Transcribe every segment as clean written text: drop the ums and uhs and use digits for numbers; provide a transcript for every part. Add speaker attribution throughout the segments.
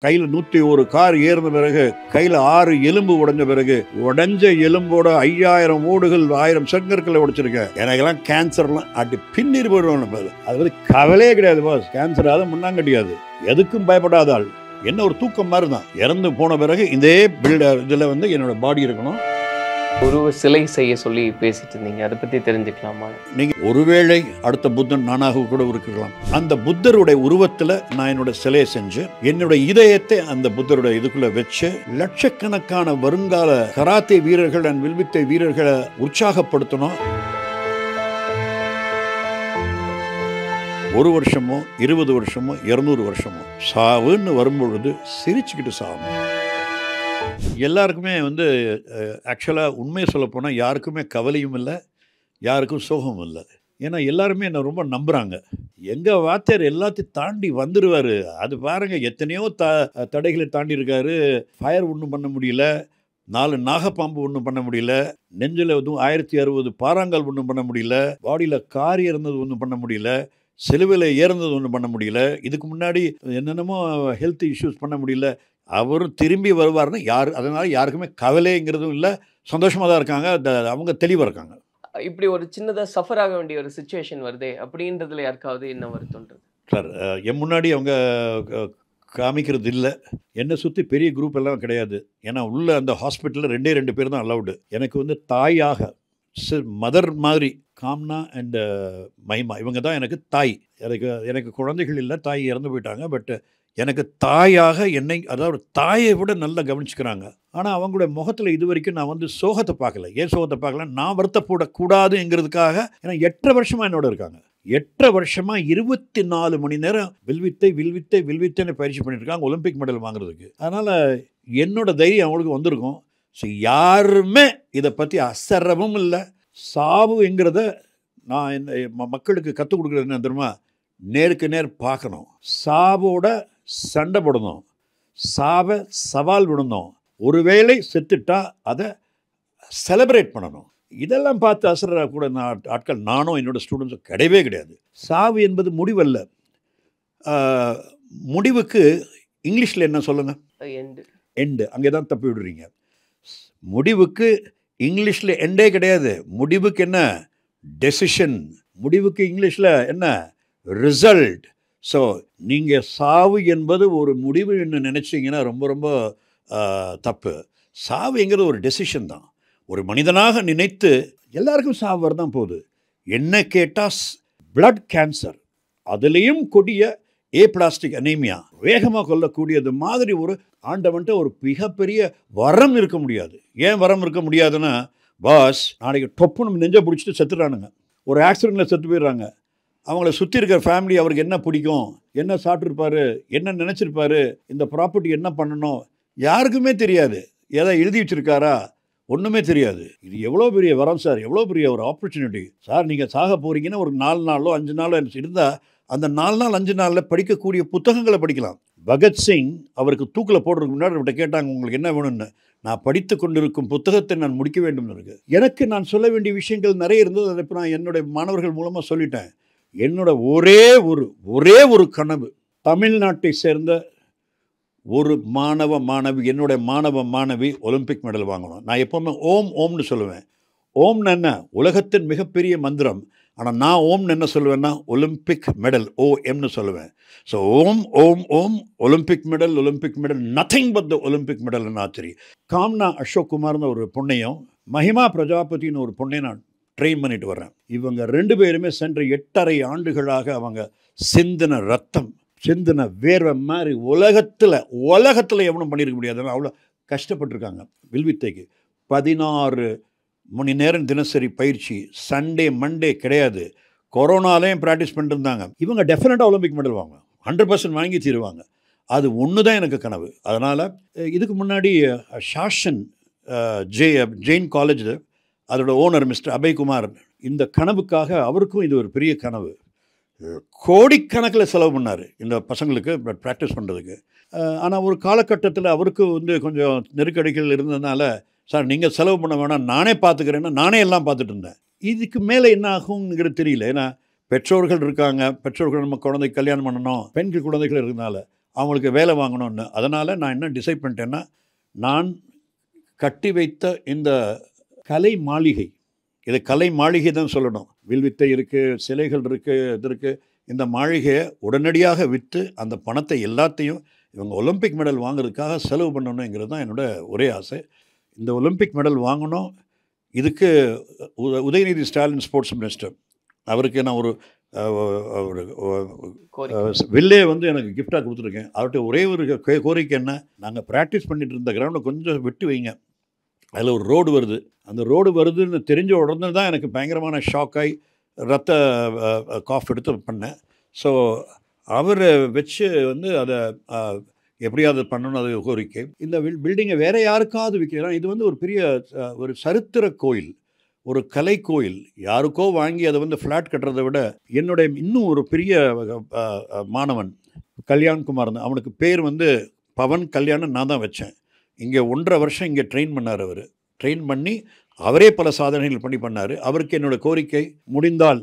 Speaker 1: கையில் 101 கார் ஏறின பிறகு, கையில் 6 எலும்பு உடைஞ்ச பிறகு, உடைஞ்ச எலும்போட 5000 ஓடுகள் 1000 சங்கற்களை உடைச்சிருக்கேன். எனக்கெல்லாம் கேன்சர்லாம் அடி பின்னிட்டு போயிடுவாங்க. அது வந்து கவலையே கிடையாது பாஸ். கேன்சர் அதை முன்னாங்கட்டியாது. எதுக்கும் பயப்படாத ஆள். என்ன ஒரு தூக்கம் மாதிரி தான். இறந்து போன பிறகு இதே இதில் வந்து என்னோட பாடி இருக்கணும்.
Speaker 2: உருவ சிலை செய்ய சொல்லி பேசிட்டு இருந்தீங்க, அதை பற்றி தெரிஞ்சுக்கலாமா?
Speaker 1: நீங்கள் ஒருவேளை அடுத்த புத்தன் நானாக கூட இருக்கலாம். அந்த புத்தருடைய உருவத்தில் நான் என்னோட சிலையை செஞ்சு என்னோட இதயத்தை அந்த புத்தருடைய இதுக்குள்ள வச்சு லட்சக்கணக்கான வருங்கால கராத்தே வீரர்கள் அண்ட் வில்வித்தை வீரர்களை உற்சாகப்படுத்தணும். 1 வருஷமோ 20 வருஷமோ 200 வருஷமோ சாவுன்னு வரும்பொழுது சிரிச்சுக்கிட்டு சாகணும். எல்லாருக்குமே வந்து ஆக்சுவலாக உண்மையை சொல்லப்போனால் யாருக்குமே கவலையும் இல்லை, யாருக்கும் சோகமும் இல்லை. ஏன்னா எல்லாருமே என்னை ரொம்ப நம்புகிறாங்க. எங்கள் வாத்தியார் எல்லாத்தையும் தாண்டி வந்துடுவார். அது பாருங்கள், எத்தனையோ தடைகளை தாண்டி இருக்காரு. ஃபயர் ஒன்றும் பண்ண முடியல, 4 நாகப்பாம்பு ஒன்றும் பண்ண முடியல, நெஞ்சில் எதுவும் 1060 பாறாங்கல் ஒன்றும் பண்ண முடியல, பாடியில் கார் இறந்தது ஒன்றும் பண்ண முடியல, சிலுவையில் ஏறந்தது ஒன்றும் பண்ண முடியல, இதுக்கு முன்னாடி என்னென்னமோ ஹெல்த் இஷ்யூஸ் பண்ண முடியல. அவரும் திரும்பி வருவார்னு அதனால் யாருக்குமே கவலைங்கிறதும் இல்லை, சந்தோஷமாக தான் இருக்காங்க. அவங்க தெளிவாக இருக்காங்க.
Speaker 2: இப்படி ஒரு சின்னதாக சஃபர் ஆக வேண்டிய ஒரு சுச்சுவேஷன் வருதே அப்படின்றதுல யாருக்காவது என்ன வருத்தம்ன்றது?
Speaker 1: சார், என் முன்னாடி அவங்க காமிக்கிறது இல்லை. என்னை சுற்றி பெரிய குரூப் எல்லாம் கிடையாது. ஏன்னா உள்ள அந்த ஹாஸ்பிட்டலில் 2 பேர் தான் அலவுடு. எனக்கு வந்து தாயாக மதர் மாதிரி காம்னா அண்ட் மஹிமா இவங்க தான் எனக்கு தாய். எனக்கு குழந்தைகள் இல்லை, தாய் இறந்து போயிட்டாங்க. பட் எனக்கு தாயாக என்னை, அதாவது தாயை விட நல்லா கவனிச்சுக்கிறாங்க. ஆனால் அவங்களுடைய முகத்தில் இது வரைக்கும் நான் வந்து சோகத்தை பார்க்கல. ஏன் சோகத்தை பார்க்கல? நான் வருத்தப்படக்கூடாதுங்கிறதுக்காக. ஏன்னா 8 வருஷமாக என்னோட இருக்காங்க. 8 வருஷமாக 24 மணி நேரம் வில்வித்தைன்னு பயிற்சி பண்ணியிருக்காங்க ஒலிம்பிக் மெடல் வாங்குறதுக்கு. அதனால் என்னோட தைரியம் அவங்களுக்கு வந்திருக்கும். ஸோ யாருமே இதை பற்றி அசரவும் இல்லை. சாவுங்கிறத நான் மக்களுக்கு கற்றுக் கொடுக்குறது என்ன தெரியுமா? நேருக்கு நேர் பார்க்கணும், சாவோட சண்டை போடணும், சாவை சவால் விடணும், ஒருவேளை செத்துட்டா அதை செலிப்ரேட் பண்ணணும். இதெல்லாம் பார்த்து அசர கூட ஆட்கள் நானும் என்னோட ஸ்டூடெண்ட்ஸும் கிடையவே கிடையாது. சாவு என்பது முடிவல்ல. முடிவுக்கு இங்கிலீஷில் என்ன சொல்லுங்கள்? எண்டு. அங்கே தான் தப்பி விடுறீங்க. முடிவுக்கு இங்கிலீஷில் எண்டே கிடையாது. முடிவுக்கு என்ன? டெசிஷன். முடிவுக்கு இங்கிலீஷில் என்ன? ரிசல்ட். ஸோ நீங்கள் சாவு என்பது ஒரு முடிவு என்று நினச்சிங்கன்னா ரொம்ப ரொம்ப தப்பு. சாவுங்கிறது ஒரு டெசிஷன் தான். ஒரு மனிதனாக நினைத்து எல்லாருக்கும் சாவு வரதான் போகுது. என்ன கேட்டால் பிளட் கேன்சர், அதுலேயும் கொடிய ஏப்ளாஸ்டிக் அனீமியா, வேகமாக கொல்லக்கூடியது மாதிரி ஒரு ஆண்டவன்ட்ட ஒரு மிகப்பெரிய வரம் இருக்க முடியாது. ஏன் வரம் இருக்க முடியாதுன்னா, பாஸ் நாளைக்கு டொப்புன்னு நெஞ்சை பிடிச்சிட்டு செத்துறானுங்க, ஒரு ஆக்சிடெண்ட்டில் செத்து போயிடுறாங்க. அவங்கள சுற்றி இருக்கிற ஃபேமிலி அவருக்கு என்ன பிடிக்கும், என்ன சாப்பிட்ருப்பாரு, என்ன நினச்சிருப்பாரு, இந்த ப்ராப்பர்ட்டி என்ன பண்ணணும், யாருக்குமே தெரியாது. எதை எழுதி வச்சுருக்காரா, ஒன்றுமே தெரியாது. இது எவ்வளோ பெரிய வரம் சார், எவ்வளோ பெரிய ஒரு ஆப்பர்ச்சுனிட்டி சார். நீங்கள் சாக போகிறீங்கன்னா ஒரு 4 நாளோ 5 நாளோ இருந்தால் அந்த 4 நாள் 5 நாளில் படிக்கக்கூடிய புத்தகங்களை படிக்கலாம். பகத்சிங் அவருக்கு தூக்கில் போடுறதுக்கு முன்னாடி அவர்கிட்ட கேட்டாங்க, உங்களுக்கு என்ன வேணும்னு. நான் படித்து கொண்டிருக்கும் புத்தகத்தை நான் முடிக்க வேண்டும் இருக்கு. எனக்கு நான் சொல்ல வேண்டிய விஷயங்கள் நிறைய இருந்தது. அதை இப்போ நான் என்னுடைய மாணவர்கள் மூலமாக சொல்லிட்டேன். என்னோட ஒரே ஒரு கனவு, தமிழ்நாட்டை சேர்ந்த ஒரு மாணவி, என்னுடைய மாணவி ஒலிம்பிக் மெடல் வாங்கணும். நான் எப்போவுமே ஓம்னு சொல்லுவேன். ஓம்னு என்ன? உலகத்தின் மிகப்பெரிய மந்திரம். ஆனால் நான் ஓம்னு என்ன சொல்லுவேன்னா ஒலிம்பிக் மெடல், OMனு சொல்லுவேன். ஸோ ஓம் Olympic medal, nothing but the Olympic மெடல்னு ஆச்சரி. காம்னா அசோக் குமார்னு ஒரு பொண்ணையும், மஹிமா பிரஜாபதினு ஒரு பொண்ணையும் நான் ட்ரெயின் பண்ணிட்டு வர்றேன். இவங்க 2 பேருமே சென்ற 8.5 ஆண்டுகளாக அவங்க சிந்தின ரத்தம், சிந்தின வேர்வை மாதிரி உலகத்தில் எவனும் பண்ணியிருக்க முடியாது. அவ்வளோ கஷ்டப்பட்டுருக்காங்க வில்வித்தைக்கு. 16 மணி நேரம் தினசரி பயிற்சி, சண்டே மண்டே கிடையாது. கொரோனாலையும் ப்ராக்டிஸ் பண்ணிட்டு இருந்தாங்க. இவங்க டெஃபினட்டாக ஒலிம்பிக் மெடல் வாங்க, 100% வாங்கி தீருவாங்க. அது ஒன்று தான் எனக்கு கனவு. அதனால் இதுக்கு முன்னாடி ஷாஷன் ஜெயின் காலேஜ் அதோட ஓனர் மிஸ்டர் அபய்குமார், இந்த கனவுக்காக அவருக்கும் இது ஒரு பெரிய கனவு. கோடிக்கணக்கில் செலவு பண்ணார் இந்த பசங்களுக்கு ப்ராக்டிஸ் பண்ணுறதுக்கு. ஆனால் ஒரு காலகட்டத்தில் அவருக்கு வந்து கொஞ்சம் நெருக்கடிகள் இருந்ததுனால, சார் நீங்கள் செலவு பண்ண வேணாம், நானே பார்த்துக்கிறேன்னா நானே எல்லாம் பார்த்துட்டு இருந்தேன். இதுக்கு மேலே என்ன ஆகுங்கிறது தெரியல. ஏன்னா பெற்றோர்கள் இருக்காங்க, பெற்றோர்கள் நம்ம குழந்தைக்கு கல்யாணம் பண்ணணும், பெண்கள் குழந்தைகள் இருக்கிறதுனால அவங்களுக்கு வேலை வாங்கணும்னு. அதனால் நான் என்ன டிசைட் பண்ணிட்டேன்னா, நான் கட்டி வைத்த இந்த கலை மாளிகை, இது கலை மாளிகை தான் சொல்லணும். வில்வித்தை இருக்குது, சிலைகள் இருக்குது, இது இருக்குது. இந்த மாளிகையை உடனடியாக விற்று அந்த பணத்தை எல்லாத்தையும் இவங்க ஒலிம்பிக் மெடல் வாங்குறதுக்காக செலவு பண்ணணுங்கிறது தான் என்னோடய ஒரே ஆசை. இந்த ஒலிம்பிக் மெடல் வாங்கணும். இதுக்கு உதயநிதி ஸ்டாலின் ஸ்போர்ட்ஸ் மினிஸ்டர், அவருக்கு நான் ஒரு வில்லே வந்து எனக்கு கிஃப்டாக கொடுத்துருக்கேன். அவர்கிட்ட ஒரே ஒரு கோரிக்கை என்ன, நாங்கள் ப்ராக்டிஸ் பண்ணிட்டு இருந்த கிரவுண்டை கொஞ்சம் விட்டு வைங்க, அதில் ஒரு ரோடு வருது. அந்த ரோடு வருதுன்னு தெரிஞ்ச உடனே தான் எனக்கு பயங்கரமான ஷாக்காகி ரத்த காஃப் எடுத்து பண்ணேன். ஸோ அவரை வச்சு வந்து அதை எப்படியாவது பண்ணணும், அது கோரிக்கை. இந்த பில்டிங்கை வேறு யாருக்காவது விற்கலாம். இது வந்து ஒரு பெரிய ஒரு சரித்திர கோயில், ஒரு கலை கோயில். யாருக்கோ வாங்கி அதை வந்து ஃப்ளாட் கட்டுறதை விட, என்னுடைய இன்னும் ஒரு பெரிய மாணவன் கல்யாண்குமார், அவனுக்கு பேர் வந்து பவன் கல்யாணம், நான் தான் வச்சேன். இங்கே 1.5 வருஷம் இங்கே ட்ரெயின் பண்ணார். அவர் ட்ரெயின் பண்ணி அவரே பல சாதனைகள் பண்ணார். அவருக்கு என்னோடய கோரிக்கை, முடிந்தால்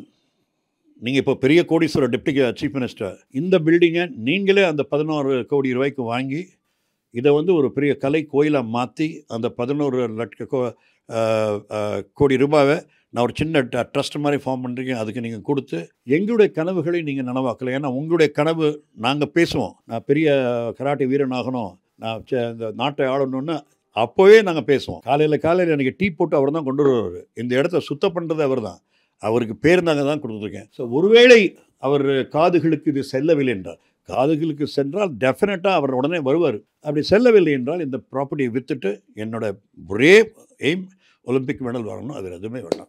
Speaker 1: நீங்கள் இப்போ பெரிய கோடீஸ்வரர் டெப்டி சீஃப் மினிஸ்டர், இந்த பில்டிங்கை நீங்களே அந்த 11 கோடி ரூபாய்க்கு வாங்கி இதை வந்து ஒரு பெரிய கலை கோயிலாக மாற்றி அந்த 11 லட்சம் கோடி ரூபாவை நான் ஒரு சின்ன ட்ரஸ்ட் மாதிரி ஃபார்ம் பண்ணுறீங்க, அதுக்கு நீங்கள் கொடுத்து எங்களுடைய கனவுகளை நீங்கள் நனவாக்கலை. ஏன்னா உங்களுடைய கனவு, நாங்கள் பேசுவோம், நான் பெரிய கராட்டே வீரன் ஆகணும், நான் இந்த நாட்டை ஆளணும்னு அப்போவே நாங்கள் பேசுவோம். காலையில் எனக்கு டீ போட்டு அவர் தான் கொண்டு வருவார். இந்த இடத்த சுத்தம் பண்ணுறது அவர் தான். அவருக்கு பேர் நாங்கள் தான் கொடுத்துருக்கேன். ஸோ ஒருவேளை அவர் காதுகளுக்கு இது செல்லவில்லை என்றால், காதுகளுக்கு சென்றால் டெஃபினட்டாக அவர் உடனே வருவார். அப்படி செல்லவில்லை என்றால் இந்த ப்ராப்பர்ட்டியை விற்றுட்டு என்னோட ஒரே எய்ம் ஒலிம்பிக் மெடல் வாங்கணும். அது எதுவுமே வேண்டாம்.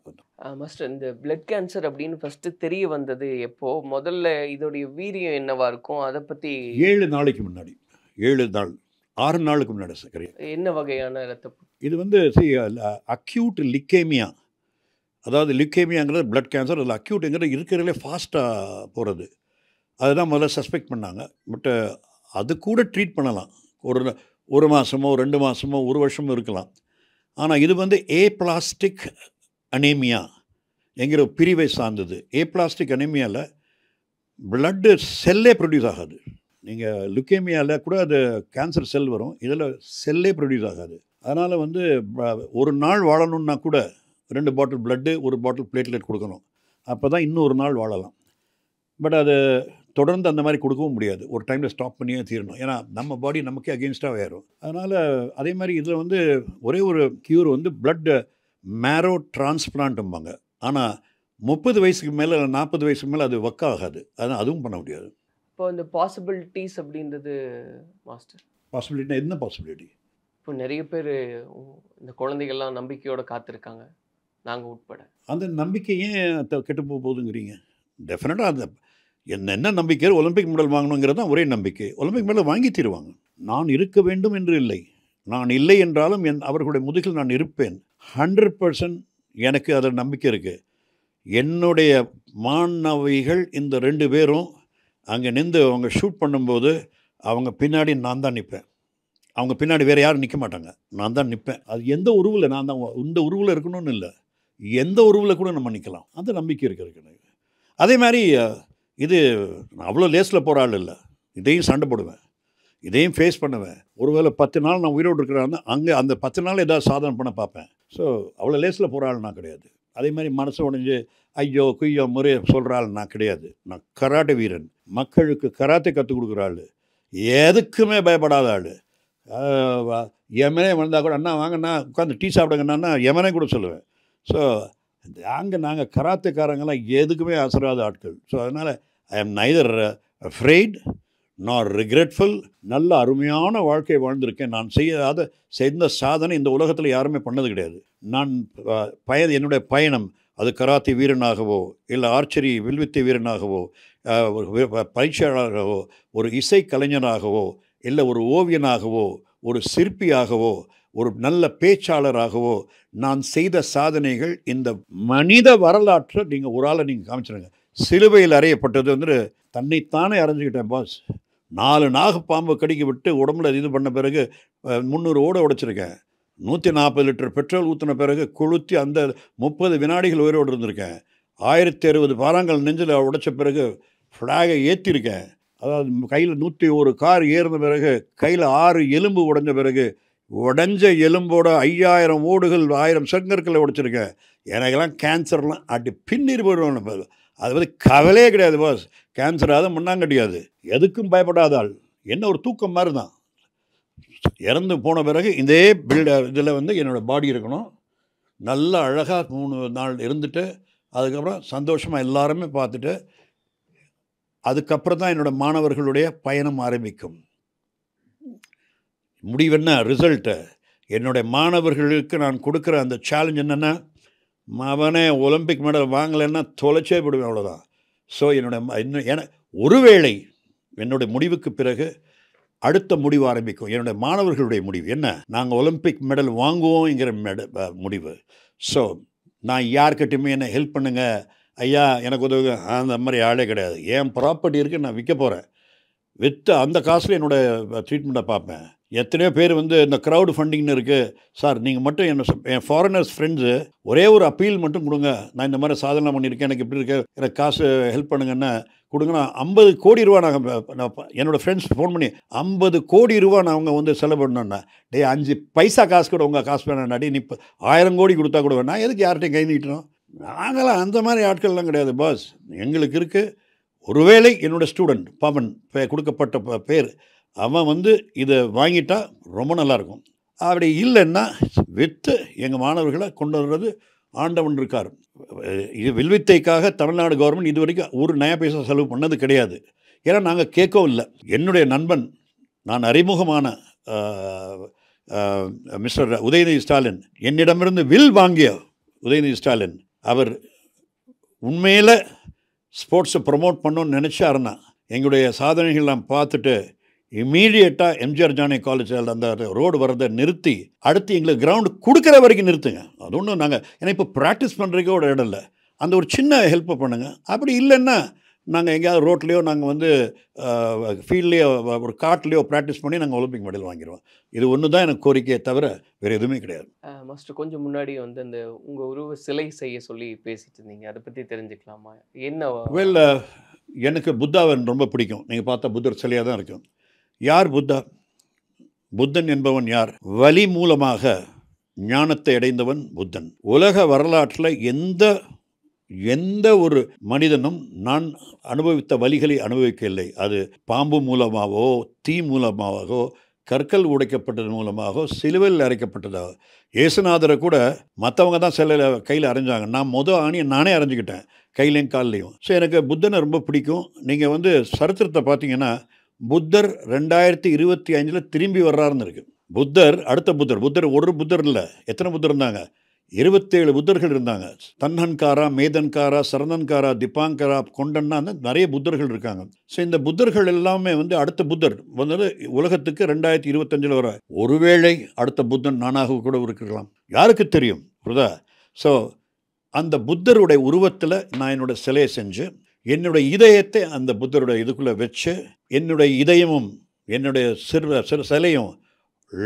Speaker 2: மாஸ்டர், இந்த பிளட் கேன்சர் அப்படின்னு ஃபஸ்ட்டு தெரிய வந்தது எப்போ? முதல்ல இதோடைய வீரியம் என்னவா இருக்கும், அதை பற்றி?
Speaker 1: 7 நாளைக்கு முன்னாடி, 7 நாள் 6 நாளுக்கு முன்னாடி சரி.
Speaker 2: என்ன வகையான இரத்த? இது
Speaker 1: வந்து அக்யூட் லிக்கேமியா. அதாவது லிக்கேமியாங்கிறது பிளட் கேன்சர். அதில் அக்யூட்டுங்கிறது இருக்கிறதுலே ஃபாஸ்ட்டாக போகிறது. அதுதான் முதல்ல சஸ்பெக்ட் பண்ணாங்க. பட் அது கூட ட்ரீட் பண்ணலாம். ஒரு மாதமோ 2 மாதமோ 1 வருஷமோ இருக்கலாம். ஆனால் இது வந்து ஏப்ளாஸ்டிக் அனீமியா என்கிற பிரிவை சார்ந்தது. ஏப்ளாஸ்டிக் அனீமியாவில் பிளட்டு செல்லே ப்ரொடியூஸ் ஆகாது. நீங்கள் லுக்கேமியாவில் கூட அது கேன்சர் செல் வரும், இதில் செல்லே ப்ரொடியூஸ் ஆகாது. அதனால் வந்து ஒரு நாள் வாழணுன்னா கூட 2 பாட்டில் பிளட்டு, 1 பாட்டில் பிளேட்லெட் கொடுக்கணும். அப்போ தான் இன்னும் ஒரு நாள் வாழலாம். பட் அது தொடர்ந்து அந்த மாதிரி கொடுக்கவும் முடியாது. ஒரு டைமில் ஸ்டாப் பண்ணியே தீரணும். ஏன்னா நம்ம பாடி நமக்கே அகெயின்ஸ்டாக ஆயிரும். அதனால் அதே மாதிரி இதில் வந்து ஒரே ஒரு க்யூர் வந்து பிளட் மேரோ டிரான்ஸ்பிளான்ட்டும்பாங்க. ஆனால் 30 வயசுக்கு மேலே, 40 வயசுக்கு மேலே அது ஒர்க் ஆகாது. அதனால் அதுவும் பண்ண முடியாது.
Speaker 2: இப்போ இந்த பாசிபிலிட்டிஸ் அப்படின்றது மாஸ்டர்,
Speaker 1: பாசிபிலிட்டினா என்ன பாசிபிலிட்டி?
Speaker 2: இப்போ நிறைய பேர் இந்த குழந்தைகள்லாம் நம்பிக்கையோடு காத்திருக்காங்க, நாங்கள் உட்பட.
Speaker 1: அந்த நம்பிக்கை ஏன் கெட்டு போகுதுங்கிறீங்க? டெஃபினட்டாக அந்த என்ன நம்பிக்கை, ஒலிம்பிக் மெடல் வாங்கணுங்கிறது தான் ஒரே நம்பிக்கை. ஒலிம்பிக் மெடல் வாங்கி தருவாங்க. நான் இருக்க வேண்டும் என்று இல்லை, நான் இல்லை என்றாலும் அவர்களுடைய முதுகில் நான் இருப்பேன். 100% எனக்கு அதில் நம்பிக்கை இருக்குது. என்னுடைய மாணவிகள் இந்த 2 பேரும் அங்கே நின்று அவங்க ஷூட் பண்ணும்போது அவங்க பின்னாடி நான் தான் நிற்பேன். அவங்க பின்னாடி வேறு யாரும் நிற்க மாட்டாங்க, நான் தான் நிற்பேன். அது எந்த உருவில், நான் தான் இந்த உருவில் இருக்கணும்னு இல்லை, எந்த உருவில் கூட நம்ம நிற்கலாம். அந்த நம்பிக்கை இருக்கிறது. அதே மாதிரி இது அவ்வளோ லேஸில் போகிற ஆள் இல்லை. இதையும் சண்டை போடுவேன், இதையும் ஃபேஸ் பண்ணுவேன். ஒருவேளை 10 நாள் நான் உயிரோடு இருக்கிறான்னா அங்கே அந்த 10 நாள் ஏதாவது சாதனை பண்ண பார்ப்பேன். ஸோ அவ்வளோ லேஸில் போகிற ஆள் நான் கிடையாது. அதே மாதிரி மனசு உடைஞ்சு ஐயோ குய்யோ முறை சொல்கிற ஆள் நான் கிடையாது. நான் கராட்டே வீரன், மக்களுக்கு கராத்தே கற்றுக் கொடுக்குற ஆள், எதுக்குமே பயப்படாத ஆள். எமனே வந்தால் கூட அண்ணா வாங்கண்ணா உட்காந்து டீ சாப்பிடுங்கண்ணா எமனே கூட சொல்லுவேன். ஸோ நாங்கள் கராத்தேக்காரங்கெல்லாம் எதுக்குமே அசராத ஆட்கள். ஸோ அதனால் ஐ எம் நைதர் அஃப்ரெய்ட் நார் ரிக்ரெட்ஃபுல். நல்ல அருமையான வாழ்க்கையை வாழ்ந்திருக்கேன். நான் செய்த சாதனை இந்த உலகத்தில் யாருமே பண்ணது கிடையாது. நான் என்னுடைய பயணம் அது கராத்தே வீரனாகவோ, இல்லை ஆர்ச்சரி வில்வித்தை வீரனாகவோ, பயிற்சியாளராகவோ, ஒரு இசை கலைஞனாகவோ, இல்லை ஒரு ஓவியனாகவோ, ஒரு சிற்பியாகவோ, ஒரு நல்ல பேச்சாளராகவோ நான் செய்த சாதனைகள் இந்த மனித வரலாற்றை நீங்கள் ஒரு ஆளை நீங்கள் காமிச்சிடுங்க. சிலுவையில் அறையப்பட்டது வந்து தன்னைத்தானே அரைஞ்சிக்கிட்டேன் பாஸ். 4 நாகப்பாம்பு கடிக்க விட்டு உடம்புல இது பண்ண பிறகு 300 ஓட உடைச்சிருக்கேன். 140 லிட்டர் பெட்ரோல் ஊற்றின பிறகு கொளுத்தி அந்த 30 வினாடிகள் உயிரோடு இருந்திருக்கேன். 1060 பாறாங்கல் நெஞ்சில் உடைச்ச பிறகு ஃப்ளாகை ஏற்றிருக்கேன். அதாவது கையில் 101 கார் ஏறின பிறகு கையில் 6 எலும்பு உடைஞ்ச பிறகு உடஞ்ச எலும்போட 5000 ஓடுகள் 1000 செங்கற்களை உடைச்சிருக்கேன். எனக்கெல்லாம் கேன்சர்லாம் அடி பின்னிரு போயிடுவாங்க. அது வந்து கவலையே கிடையாது பாஸ். கேன்சர் ஆகுது மண்ணாங்கட்டியாது, எதுக்கும் பயப்படாத ஆள். என்ன ஒரு தூக்கம் மாதிரி தான். இறந்து போன பிறகு இதே இதில் வந்து என்னோடய பாடி இருக்கணும். நல்லா அழகாக 3 நாள் இருந்துட்டு அதுக்கப்புறம் சந்தோஷமாக எல்லாருமே பார்த்துட்டு அதுக்கப்புறம் தான் என்னோடய மாணவர்களுடைய பயணம் ஆரம்பிக்கும். முடிவென்ன ரிசல்ட்டு? என்னுடைய மாணவர்களுக்கு நான் கொடுக்குற அந்த சேலஞ்ச் என்னென்னா, அவனே ஒலிம்பிக் மெடல் வாங்கலைன்னா தொலைச்சே விடுவேன், அவ்வளோதான். ஸோ ஒருவேளை என்னுடைய முடிவுக்கு பிறகு அடுத்த முடிவு ஆரம்பிக்கும். என்னுடைய மாணவர்களுடைய முடிவு என்ன? நாங்கள் ஒலிம்பிக் மெடல் வாங்குவோங்கிற முடிவு. ஸோ நான் யார்கிட்டையுமே என்ன ஹெல்ப் பண்ணுங்கள் ஐயா, எனக்கு உதவுங்க, அந்த மாதிரி ஆளே கிடையாது. என் ப்ராப்பர்ட்டி இருக்குது, நான் விற்க போகிறேன். விற்று அந்த காசில் என்னோடய ட்ரீட்மெண்ட்டை பார்ப்பேன். எத்தனையோ பேர் வந்து இந்த க்ரௌடு ஃபண்டிங்னு இருக்குது சார், நீங்கள் மட்டும் என் ஃபாரினர்ஸ் ஃப்ரெண்ட்ஸு ஒரே ஒரு அப்பீல் மட்டும் கொடுங்க, நான் இந்த மாதிரி சாதனை பண்ணியிருக்கேன், எனக்கு இப்படி இருக்கு, எனக்கு காசு ஹெல்ப் பண்ணுங்கன்னா கொடுங்கன்னா 50 கோடி ரூபா நான் என்னோடய ஃப்ரெண்ட்ஸ் ஃபோன் பண்ணி 50 கோடி ரூபா நான் அவங்க வந்து செலவு பண்ணோன்னா, டே 5 பைசா காசு கூட உங்கள் காசு வேணாடி, நீ இப்போ 1000 கோடி கொடுத்தா கூட வேணாம், எதுக்கு யார்கிட்டையும் கை நீட்டணும்? நாங்களாம் அந்த மாதிரி ஆட்கள்லாம் கிடையாது பாஸ். எங்களுக்கு இருக்குது. ஒருவேளை என்னோடய ஸ்டூடெண்ட் பவன் கொடுக்கப்பட்ட பேர் அவன் வந்து இதை வாங்கிட்டா ரொம்ப நல்லாயிருக்கும். அப்படி இல்லைன்னா விற்று எங்கள் மாணவர்களை கொண்டு வர்றது ஆண்டவன் இருக்கார். இது வில்வித்தைக்காக தமிழ்நாடு கவர்மெண்ட் இது வரைக்கும் ஒரு நயா பைசா செலவு பண்ணது கிடையாது. ஏன்னா நாங்கள் கேட்கவும் இல்லை. என்னுடைய நண்பன், நான் அறிமுகமான மிஸ்டர் உதயநிதி ஸ்டாலின், என்னிடமிருந்து வில் வாங்கிய உதயநிதி ஸ்டாலின், அவர் உண்மையில் ஸ்போர்ட்ஸை ப்ரமோட் பண்ணணும்னு நினச்சாருன்னா எங்களுடைய சாதனைகள்லாம் பார்த்துட்டு இம்மீடியட்டாக எம்ஜிஆர் ஜானகி காலேஜில் அந்த ரோடு வர்றதை நிறுத்தி அடுத்து எங்களுக்கு கிரவுண்டு கொடுக்குற வரைக்கும் நிறுத்துங்க. அது ஒன்றும் நாங்கள் ஏன்னா இப்போ ப்ராக்டிஸ் பண்ணுறதுக்கே ஒரு இடம் இல்லை. அந்த ஒரு சின்ன ஹெல்ப்பை பண்ணுங்கள். அப்படி இல்லைன்னா நாங்கள் எங்கேயாவது ரோட்லேயோ நாங்கள் வந்து ஃபீல்ட்லேயோ ஒரு காட்லேயோ ப்ராக்டிஸ் பண்ணி நாங்கள் ஒலிம்பிக் மெடல் வாங்கிடுவோம். இது ஒன்று தான் எனக்கு கோரிக்கையை தவிர வேறு எதுவுமே கிடையாது.
Speaker 2: மாஸ்டர், கொஞ்சம் முன்னாடி வந்து அந்த உங்கள் உருவ சிலை செய்ய சொல்லி பேசிட்டு இருந்தீங்க, அதை பற்றி தெரிஞ்சுக்கலாமா? என்ன?
Speaker 1: வெல், எனக்கு புத்தாவன் ரொம்ப பிடிக்கும். நீங்கள் பார்த்தா புத்தர் சிலையாக தான் இருக்கும். யார் புத்தா? புத்தன் என்பவன் யார்? வலி மூலமாக ஞானத்தை அடைந்தவன் புத்தன். உலக வரலாற்றில் எந்த ஒரு மனிதனும் நான் அனுபவித்த வலிகளை அனுபவிக்கவில்லை. அது பாம்பு மூலமாகவோ, தீ மூலமாகவோ, கற்கள் உடைக்கப்பட்டது மூலமாகவோ, சிலுவையில் அரைக்கப்பட்டதாக. இயேசுநாதரை கூட மற்றவங்க தான் சிலையில் கையில் அரைஞ்சாங்க. நான் ஆணியை நானே அரைஞ்சிக்கிட்டேன், கையிலையும் கால்லையும். ஸோ எனக்கு புத்தனை ரொம்ப பிடிக்கும். நீங்கள் வந்து சரித்திரத்தை பார்த்தீங்கன்னா புத்தர் 2025 திரும்பி வர்றாருன்னு இருக்குது. புத்தர் அடுத்த புத்தர் ஒரு புத்தர் இல்லை, எத்தனை புத்தர் இருந்தாங்க? 27 புத்தர்கள் இருந்தாங்க. தன்ஹன்காரா, மேதன்காரா, சரதன்காரா, திப்பாங்கரா, கொண்டன்னா நிறைய புத்தர்கள் இருக்காங்க. ஸோ இந்த புத்தர்கள் எல்லாமே வந்து அடுத்த புத்தர் வந்து உலகத்துக்கு 2025 வர. ஒருவேளை அடுத்த புத்தன் நானாக கூட இருக்கலாம், யாருக்கு தெரியும்? புரியுதா? ஸோ அந்த புத்தருடைய உருவத்தில் நான் என்னோடய சிலையை செஞ்சு என்னுடைய இதயத்தை அந்த புத்தருடைய இதுக்குள்ளே வச்சு என்னுடைய இதயமும் என்னுடைய சிறு சிலையும்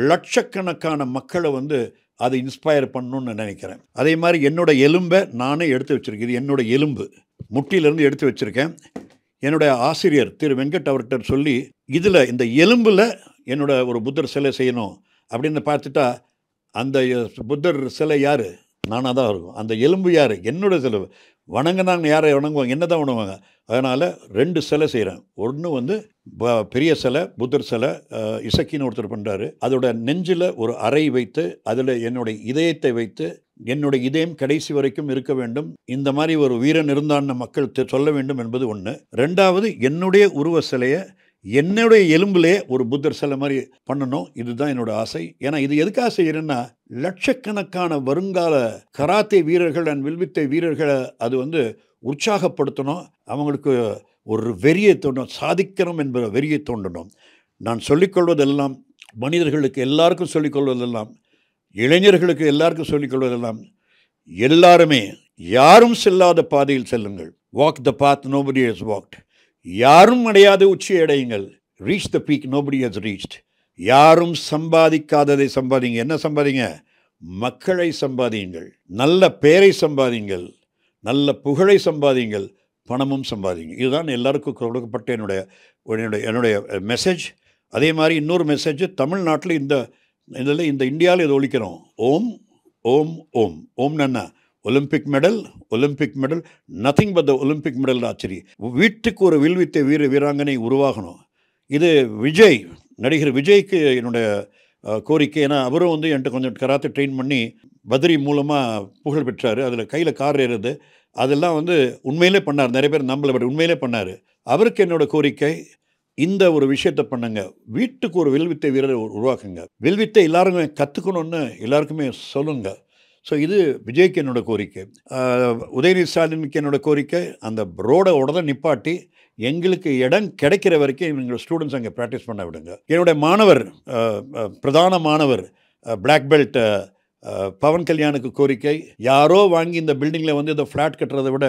Speaker 1: லட்சக்கணக்கான மக்களை வந்து அதை இன்ஸ்பயர் பண்ணணும்னு நினைக்கிறேன். அதே மாதிரி என்னோடய எலும்பை நானே எடுத்து வச்சுருக்கேன். இது என்னோடய எலும்பு, முட்டியிலேருந்து எடுத்து வச்சுருக்கேன். என்னுடைய ஆசிரியர் திரு வெங்கட் அவர்கிட்ட சொல்லி இதில் இந்த எலும்பில் என்னோட ஒரு புத்தர் சிலை செய்யணும் அப்படின்னு பார்த்துட்டா அந்த புத்தர் சிலை யார்? நானாக தான் இருக்கும். அந்த எலும்பு யார்? என்னோடய சிலை. வணங்கினாங்க, யாரை வணங்குவாங்க? என்ன தான் வணங்குவாங்க. அதனால் 2 சிலை செய்கிறேன். ஒன்று வந்து பெரிய சிலை, புத்தர் சிலை, இசக்கின்னு ஒருத்தர் பண்ணுறாரு. அதோட நெஞ்சில் ஒரு அறை வைத்து அதில் என்னுடைய இதயத்தை வைத்து என்னுடைய இதயம் கடைசி வரைக்கும் இருக்க வேண்டும், இந்த மாதிரி ஒரு வீரன் இருந்தான்னு மக்கள் சொல்ல வேண்டும் என்பது ஒன்று. 2வது, என்னுடைய உருவ சிலையை என்னுடைய எலும்பிலே ஒரு புத்தர் சிலை மாதிரி பண்ணணும். இதுதான் என்னோட ஆசை. ஏன்னா இது எதுக்காக செய்கிறேன்னா, லட்சக்கணக்கான வருங்கால கராத்தே வீரர்கள் அண்ட் வில்வித்தை வீரர்களை அது வந்து உற்சாகப்படுத்தணும். அவங்களுக்கு ஒரு வெறியை தோண்டணும், சாதிக்கணும் என்கிற வெறியை தோண்டணும். நான் சொல்லிக்கொள்வதெல்லாம் மனிதர்களுக்கு எல்லாருக்கும் சொல்லிக்கொள்வதெல்லாம், இளைஞர்களுக்கு எல்லாருக்கும் சொல்லிக்கொள்வதெல்லாம், எல்லாருமே யாரும் செல்லாத பாதையில் செல்லுங்கள். Walk the path nobody has walked. யாரும் அடையாத உச்சியை அடையுங்கள். Reach the peak nobody has reached. யாரும் சம்பாதிக்காததை சம்பாதிங்க. என்ன சம்பாதிங்க? மக்களை சம்பாதியுங்கள், நல்ல பெயரை சம்பாதியுங்கள், நல்ல புகழை சம்பாதியுங்கள், பணமும் சம்பாதிங்க. இதுதான் எல்லாருக்கும் கொடுக்கப்பட்ட என்னுடைய என்னுடைய என்னுடைய மெசேஜ். அதே மாதிரி இன்னொரு மெசேஜ், தமிழ்நாட்டில் இந்த இந்தியாவில் இதை ஒழிக்கிறோம். ஓம் ஓம் ஓம். ஓம்னா என்ன? Olympic medal, Olympic medal, nothing but the Olympic medal. ஆச்சரி, வீட்டுக்கு ஒரு வில்வித்தை வீராங்கனை உருவாகணும். இது விஜய், நடிகர் விஜய்க்கு என்னுடைய கோரிக்கை. ஏன்னா அவரும் வந்து என்கிட்ட கொஞ்சம் கராத்தே ட்ரெயின் பண்ணி பத்ரி மூலமாக புகழ் பெற்றார். அதில் கையில் கார் ஏறுது, அதெல்லாம் வந்து உண்மையிலே பண்ணார். நிறைய பேர் நம்பலை, பட் உண்மையிலே பண்ணார். அவருக்கு என்னோடய கோரிக்கை, இந்த ஒரு விஷயத்தை பண்ணுங்க. வீட்டுக்கு ஒரு வில்வித்தை வீரரை உருவாக்குங்க. வில்வித்தை எல்லாருமே கற்றுக்கணுன்னு எல்லாருக்குமே சொல்லுங்க. ஸோ இது விஜய்க்கு என்னோட கோரிக்கை. உதயநிதி ஸ்டாலினுக்கு என்னோட கோரிக்கை, அந்த ரோடை உடனே நிப்பாட்டி எங்களுக்கு இடம் கிடைக்கிற வரைக்கும் எங்கள் ஸ்டூடெண்ட்ஸ் அங்கே ப்ராக்டிஸ் பண்ண விடுங்க. என்னுடைய மாணவர், பிரதான மாணவர், பிளாக் பெல்ட் பவன் கல்யாணுக்கு கோரிக்கை, யாரோ வாங்கி இந்த பில்டிங்கில் வந்து இந்த ஃப்ளாட் கட்டுறதை விட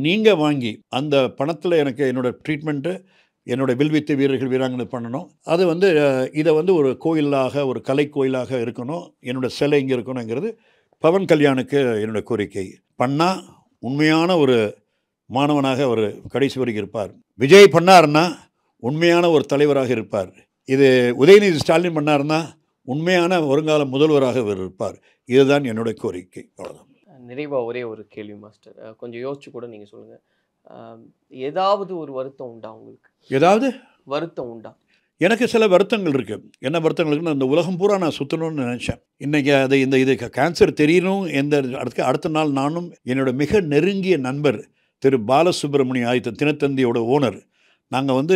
Speaker 1: நீங்கள் வாங்கி அந்த பணத்தில் எனக்கு என்னோடய ட்ரீட்மெண்ட்டு, என்னோடய வில்வித்தை வீராங்கனை பண்ணணும். அது வந்து இதை வந்து ஒரு கோயிலாக, ஒரு கலை கோயிலாக இருக்கணும். என்னோடய சிலை இங்கே இருக்கணுங்கிறது பவன் கல்யாணுக்கு என்னோடய கோரிக்கை. பண்ணால் உண்மையான ஒரு மாணவனாக ஒரு கடைசி வரைக்கும் இருப்பார். விஜய் பண்ணார்னா உண்மையான ஒரு தலைவராக இருப்பார். இது உதயநிதி ஸ்டாலின் பண்ணார்னா உண்மையான வருங்கால முதல்வராக அவர் இருப்பார். இதுதான் என்னுடைய கோரிக்கை. அவ்வளோதான்.
Speaker 2: நிறைவாக ஒரே ஒரு கேள்வி மாஸ்டர், கொஞ்சம் யோசிச்சு கூட நீங்கள் சொல்லுங்கள். ஏதாவது ஒரு வருத்தம் உண்டா உங்களுக்கு? ஏதாவது வருத்தம் உண்டா?
Speaker 1: எனக்கு சில வருத்தங்கள் இருக்குது. என்ன வருத்தங்கள் இருக்குன்னு, அந்த உலகம் பூரா நான் சுற்றணும்னு நினச்சேன். இன்றைக்கி இது கேன்சர் தெரியணும். அடுத்த நாள் நானும் என்னோடய மிக நெருங்கிய நண்பர் திரு பாலசுப்ரமணிய ஆதித்த தினத்தந்தியோட ஓனர், நாங்கள் வந்து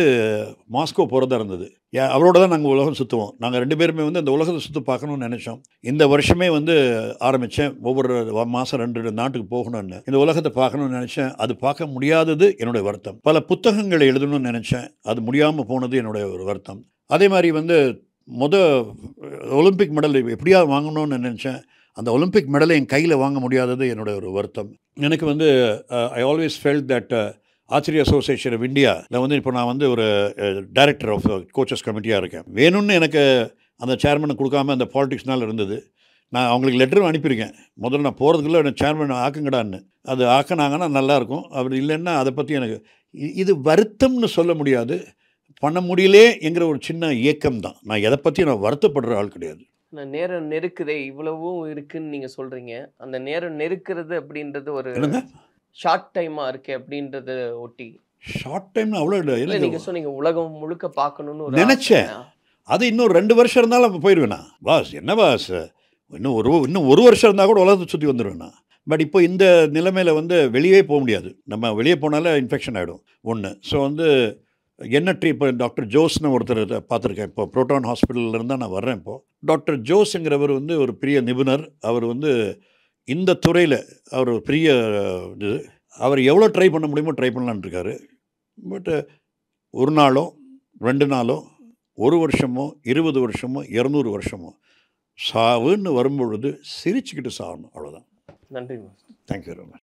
Speaker 1: மாஸ்கோ போகிறதா இருந்தது. அவரோட தான் நாங்கள் உலகம் சுற்றுவோம். நாங்கள் 2 பேருமே வந்து அந்த உலகத்தை சுற்றி பார்க்கணுன்னு நினச்சோம். இந்த வருஷமே வந்து ஆரம்பித்தேன். ஒவ்வொரு மாதம் 2 நாட்டுக்கு போகணும்னு, இந்த உலகத்தை பார்க்கணுன்னு நினச்சேன். அது பார்க்க முடியாதது என்னுடைய வருத்தம். பல புத்தகங்களை எழுதணும்னு நினச்சேன், அது முடியாமல் போனது என்னுடைய ஒரு வருத்தம். அதே மாதிரி வந்து ஒலிம்பிக் மெடல் எப்படியாவது வாங்கணும்னு நினச்சேன். அந்த ஒலிம்பிக் மெடலை என் கையில் வாங்க முடியாதது என்னுடைய ஒரு வருத்தம். எனக்கு வந்து I always felt that archery association of இந்தியாவில் வந்து இப்போ நான் வந்து ஒரு டைரக்டர் ஆஃப் கோச்சஸ் கமிட்டியாக இருக்கேன். வேணும்னு எனக்கு அந்த சேர்மனை கொடுக்காம அந்த பாலிடிக்ஸ்னால் இருந்தது. நான் அவங்களுக்கு லெட்டரும் அனுப்பியிருக்கேன். முதல்ல நான் போகிறதுக்குள்ளே எனக்கு சேர்மன் ஆக்குங்கடான்னு. அது ஆக்கினாங்கன்னா நல்லாயிருக்கும். அப்படி இல்லைன்னா அதை பற்றி எனக்கு இது வருத்தம்னு சொல்ல முடியாது. பண்ண முடியலே என்கிற ஒரு சின்ன ஏக்கம் தான். நான் எதை பற்றி நான் வருத்தப்படுற ஆள் கிடையாது.
Speaker 2: நேரம் நெருக்குதே, இவ்வளவும் இருக்குன்னு நீங்கள் சொல்கிறீங்க. அந்த நேரம் நெருக்கிறது அப்படின்றது ஒரு ஷார்ட் டைமாக இருக்கு அப்படின்றத ஒட்டி. ஷார்ட் டைம்னு அவ்வளோ இல்லை. நீங்கள் சொன்னீங்க உலகம் முழுக்க பார்க்கணுன்னு
Speaker 1: நினச்சேன். அது இன்னும் 2 வருஷம் இருந்தாலும் போயிடுவேண்ணா. பாஸ் என்ன பாஸ், இன்னும் ஒரு வருஷம் இருந்தால் கூட உலகத்தை சுற்றி வந்துடுவேண்ணா. பட் இப்போ இந்த நிலைமையில் வந்து வெளியே போக முடியாது. நம்ம வெளியே போனாலே இன்ஃபெக்ஷன் ஆகிடும் ஒன்று. ஸோ வந்து இப்போ டாக்டர் ஜோஸ்னு ஒருத்தர் பார்த்துருக்கேன். இப்போ புரோட்டான் ஹாஸ்பிட்டலில் தான் நான் வர்றேன். இப்போது டாக்டர் ஜோஸுங்கிறவர் வந்து ஒரு பெரிய நிபுணர். அவர் வந்து இந்த துறையில் அவர் பெரிய இது. அவர் எவ்வளோ ட்ரை பண்ண முடியுமோ ட்ரை பண்ணலான்னு இருக்காரு. பட் ஒரு நாளோ 2 நாளோ 1 வருஷமோ 20 வருஷமோ 200 வருஷமோ சாவுன்னு வரும்பொழுது சிரிச்சுக்கிட்டு சாகணும். அவ்வளோதான்.
Speaker 2: நன்றி.
Speaker 1: Thank you very much.